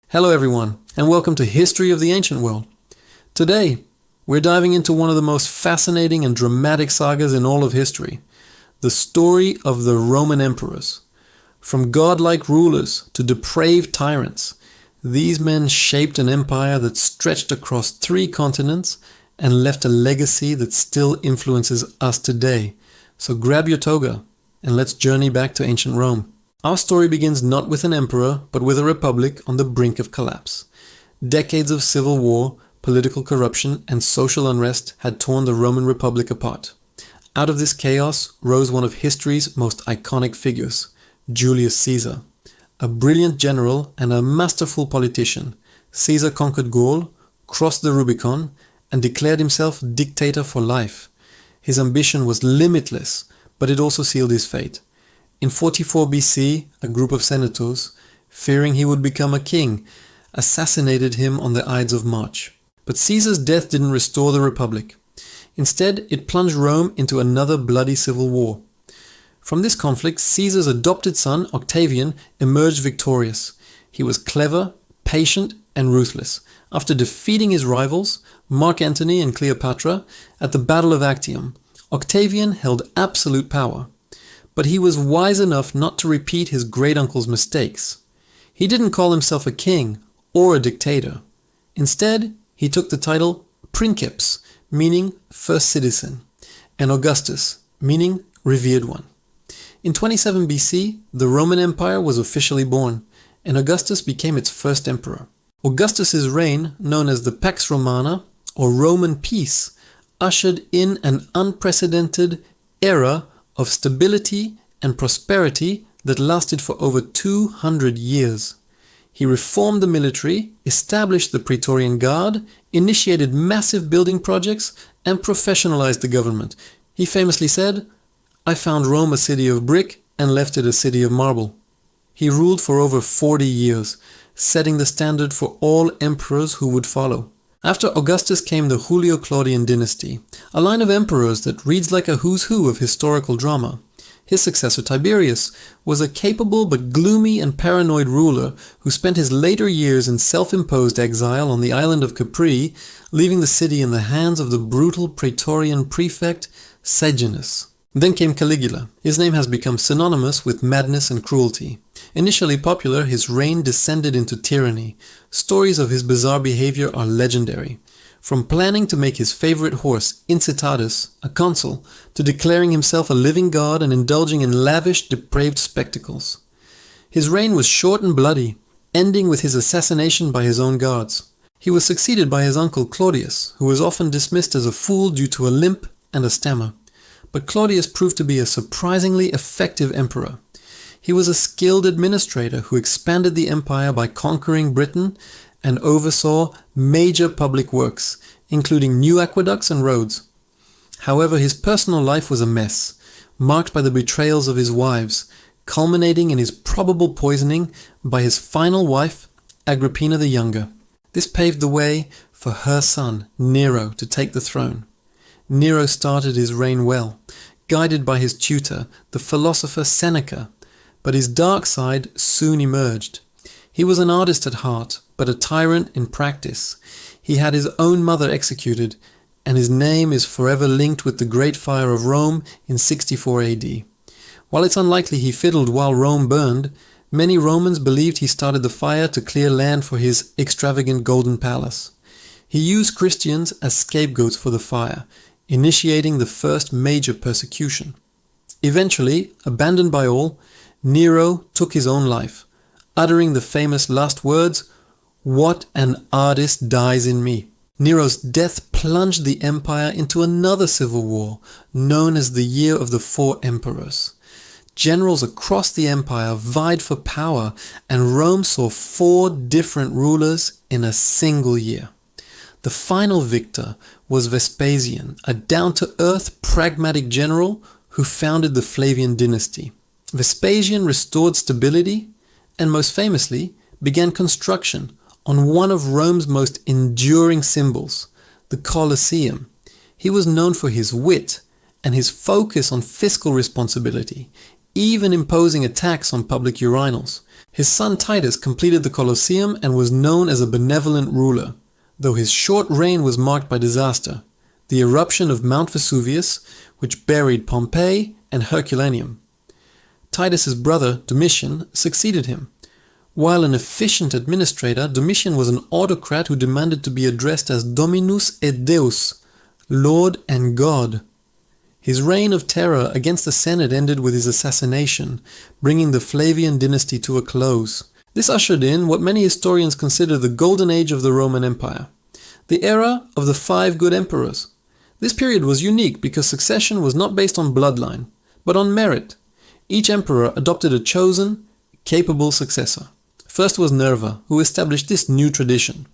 Hello everyone, and welcome to History of the Ancient World. Today, we're diving into one of the most fascinating and dramatic sagas in all of history, the story of the Roman emperors. From godlike rulers to depraved tyrants, these men shaped an empire that stretched across 3 continents and left a legacy that still influences us today. So grab your toga and let's journey back to ancient Rome. Our story begins not with an emperor, but with a republic on the brink of collapse. Decades of civil war, political corruption, and social unrest had torn the Roman Republic apart. Out of this chaos rose one of history's most iconic figures, Julius Caesar. A brilliant general and a masterful politician, Caesar conquered Gaul, crossed the Rubicon, and declared himself dictator for life. His ambition was limitless, but it also sealed his fate. In 44 BC, a group of senators, fearing he would become a king, assassinated him on the Ides of March. But Caesar's death didn't restore the Republic. Instead, it plunged Rome into another bloody civil war. From this conflict, Caesar's adopted son, Octavian, emerged victorious. He was clever, patient, and ruthless. After defeating his rivals, Mark Antony and Cleopatra, at the Battle of Actium, Octavian held absolute power. But he was wise enough not to repeat his great-uncle's mistakes. He didn't call himself a king or a dictator. Instead, he took the title Princeps, meaning first citizen, and Augustus, meaning revered one. In 27 BC, the Roman Empire was officially born, and Augustus became its first emperor. Augustus's reign, known as the Pax Romana, or Roman peace, ushered in an unprecedented era of stability and prosperity that lasted for over 200 years. He reformed the military, established the Praetorian Guard, initiated massive building projects, and professionalized the government. He famously said, "I found Rome a city of brick and left it a city of marble." He ruled for over 40 years, setting the standard for all emperors who would follow. After Augustus came the Julio-Claudian dynasty, a line of emperors that reads like a who's who of historical drama. His successor Tiberius was a capable but gloomy and paranoid ruler who spent his later years in self-imposed exile on the island of Capri, leaving the city in the hands of the brutal Praetorian prefect Sejanus. Then came Caligula. His name has become synonymous with madness and cruelty. Initially popular, his reign descended into tyranny. Stories of his bizarre behavior are legendary. From planning to make his favorite horse, Incitatus, a consul, to declaring himself a living god and indulging in lavish, depraved spectacles. His reign was short and bloody, ending with his assassination by his own guards. He was succeeded by his uncle Claudius, who was often dismissed as a fool due to a limp and a stammer. But Claudius proved to be a surprisingly effective emperor. He was a skilled administrator who expanded the empire by conquering Britain and oversaw major public works, including new aqueducts and roads. However, his personal life was a mess, marked by the betrayals of his wives, culminating in his probable poisoning by his final wife, Agrippina the Younger. This paved the way for her son, Nero, to take the throne. Nero started his reign well, guided by his tutor, the philosopher Seneca, but his dark side soon emerged. He was an artist at heart, but a tyrant in practice. He had his own mother executed, and his name is forever linked with the Great Fire of Rome in 64 AD. While it's unlikely he fiddled while Rome burned, many Romans believed he started the fire to clear land for his extravagant golden palace. He used Christians as scapegoats for the fire, initiating the first major persecution. Eventually, abandoned by all, Nero took his own life, uttering the famous last words, "What an artist dies in me." Nero's death plunged the empire into another civil war, known as the Year of the Four Emperors. Generals across the empire vied for power, and Rome saw 4 different rulers in a single year. The final victor was Vespasian, a down-to-earth, pragmatic general who founded the Flavian dynasty. Vespasian restored stability and, most famously, began construction on one of Rome's most enduring symbols, the Colosseum. He was known for his wit and his focus on fiscal responsibility, even imposing a tax on public urinals. His son Titus completed the Colosseum and was known as a benevolent ruler, though his short reign was marked by disaster, the eruption of Mount Vesuvius, which buried Pompeii and Herculaneum. Titus's brother, Domitian, succeeded him. While an efficient administrator, Domitian was an autocrat who demanded to be addressed as Dominus et Deus, Lord and God. His reign of terror against the Senate ended with his assassination, bringing the Flavian dynasty to a close. This ushered in what many historians consider the golden age of the Roman Empire, the era of the 5 good emperors. This period was unique because succession was not based on bloodline, but on merit. Each emperor adopted a chosen, capable successor. First was Nerva, who established this new tradition.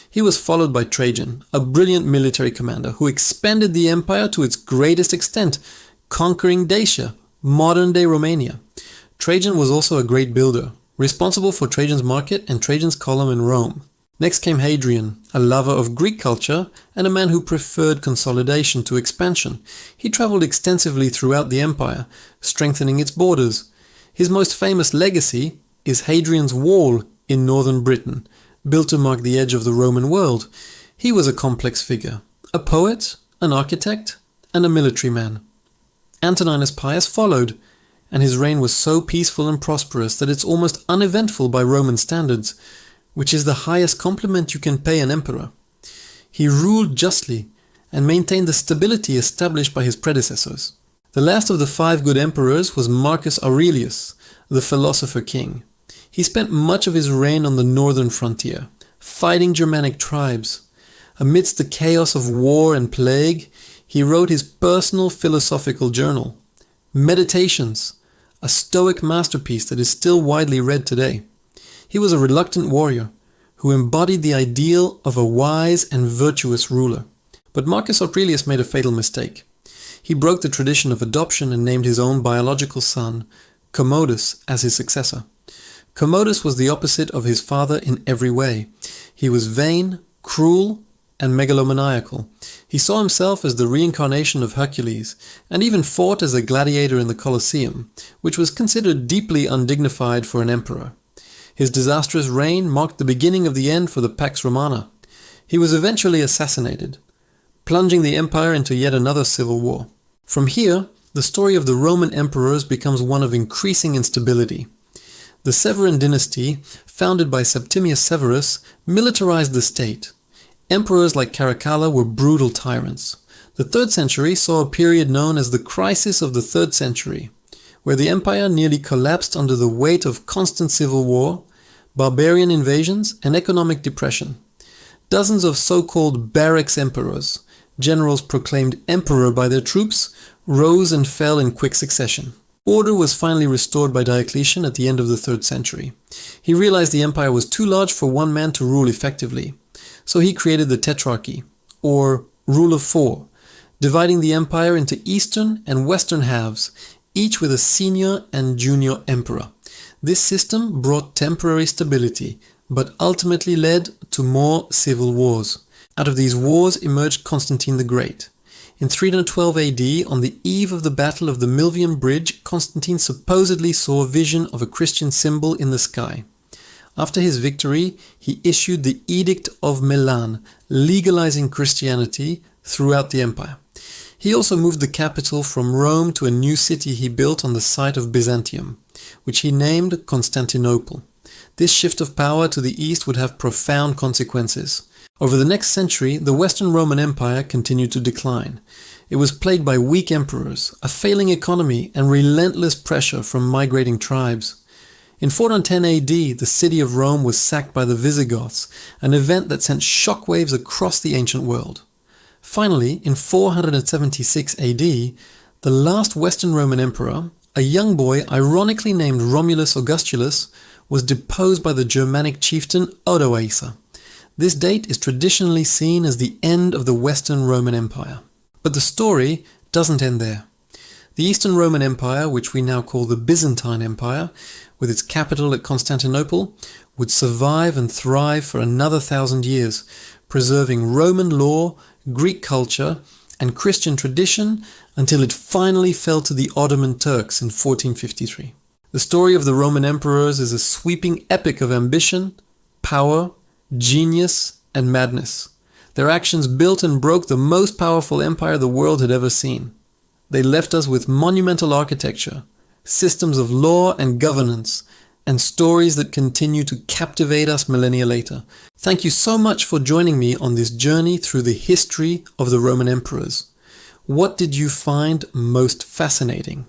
He was followed by Trajan, a brilliant military commander who expanded the empire to its greatest extent, conquering Dacia, modern-day Romania. Trajan was also a great builder, responsible for Trajan's Market and Trajan's Column in Rome. Next came Hadrian, a lover of Greek culture and a man who preferred consolidation to expansion. He traveled extensively throughout the empire, strengthening its borders. His most famous legacy is Hadrian's Wall in northern Britain, built to mark the edge of the Roman world. He was a complex figure, a poet, an architect, and a military man. Antoninus Pius followed, and his reign was so peaceful and prosperous that it's almost uneventful by Roman standards, which is the highest compliment you can pay an emperor. He ruled justly and maintained the stability established by his predecessors. The last of the 5 good emperors was Marcus Aurelius, the philosopher king. He spent much of his reign on the northern frontier, fighting Germanic tribes. Amidst the chaos of war and plague, he wrote his personal philosophical journal, Meditations, a Stoic masterpiece that is still widely read today. He was a reluctant warrior who embodied the ideal of a wise and virtuous ruler. But Marcus Aurelius made a fatal mistake. He broke the tradition of adoption and named his own biological son, Commodus, as his successor. Commodus was the opposite of his father in every way. He was vain, cruel, and megalomaniacal. He saw himself as the reincarnation of Hercules, and even fought as a gladiator in the Colosseum, which was considered deeply undignified for an emperor. His disastrous reign marked the beginning of the end for the Pax Romana. He was eventually assassinated, plunging the empire into yet another civil war. From here, the story of the Roman emperors becomes one of increasing instability. The Severan dynasty, founded by Septimius Severus, militarized the state. Emperors like Caracalla were brutal tyrants. The 3rd century saw a period known as the Crisis of the 3rd Century, where the empire nearly collapsed under the weight of constant civil war, barbarian invasions, and economic depression. Dozens of so-called barracks emperors, generals proclaimed emperor by their troops, rose and fell in quick succession. Order was finally restored by Diocletian at the end of the 3rd century. He realized the empire was too large for one man to rule effectively, so he created the Tetrarchy, or Rule of 4, dividing the empire into eastern and western halves, each with a senior and junior emperor. This system brought temporary stability, but ultimately led to more civil wars. Out of these wars emerged Constantine the Great. In 312 AD, on the eve of the Battle of the Milvian Bridge, Constantine supposedly saw a vision of a Christian symbol in the sky. After his victory, he issued the Edict of Milan, legalizing Christianity throughout the empire. He also moved the capital from Rome to a new city he built on the site of Byzantium, which he named Constantinople. This shift of power to the east would have profound consequences. Over the next century, the Western Roman Empire continued to decline. It was plagued by weak emperors, a failing economy, and relentless pressure from migrating tribes. In 410 AD, the city of Rome was sacked by the Visigoths, an event that sent shockwaves across the ancient world. Finally, in 476 AD, the last Western Roman emperor, a young boy ironically named Romulus Augustulus, was deposed by the Germanic chieftain Odoacer. This date is traditionally seen as the end of the Western Roman Empire. But the story doesn't end there. The Eastern Roman Empire, which we now call the Byzantine Empire, with its capital at Constantinople, would survive and thrive for another 1,000 years, preserving Roman law, Greek culture, and Christian tradition until it finally fell to the Ottoman Turks in 1453. The story of the Roman emperors is a sweeping epic of ambition, power, genius, and madness. Their actions built and broke the most powerful empire the world had ever seen. They left us with monumental architecture, systems of law and governance, and stories that continue to captivate us millennia later. Thank you so much for joining me on this journey through the history of the Roman emperors. What did you find most fascinating?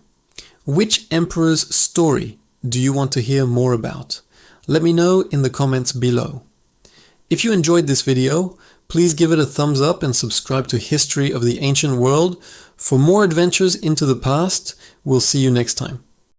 Which emperor's story do you want to hear more about? Let me know in the comments below. If you enjoyed this video, please give it a thumbs up and subscribe to History of the Ancient World. For more adventures into the past, we'll see you next time.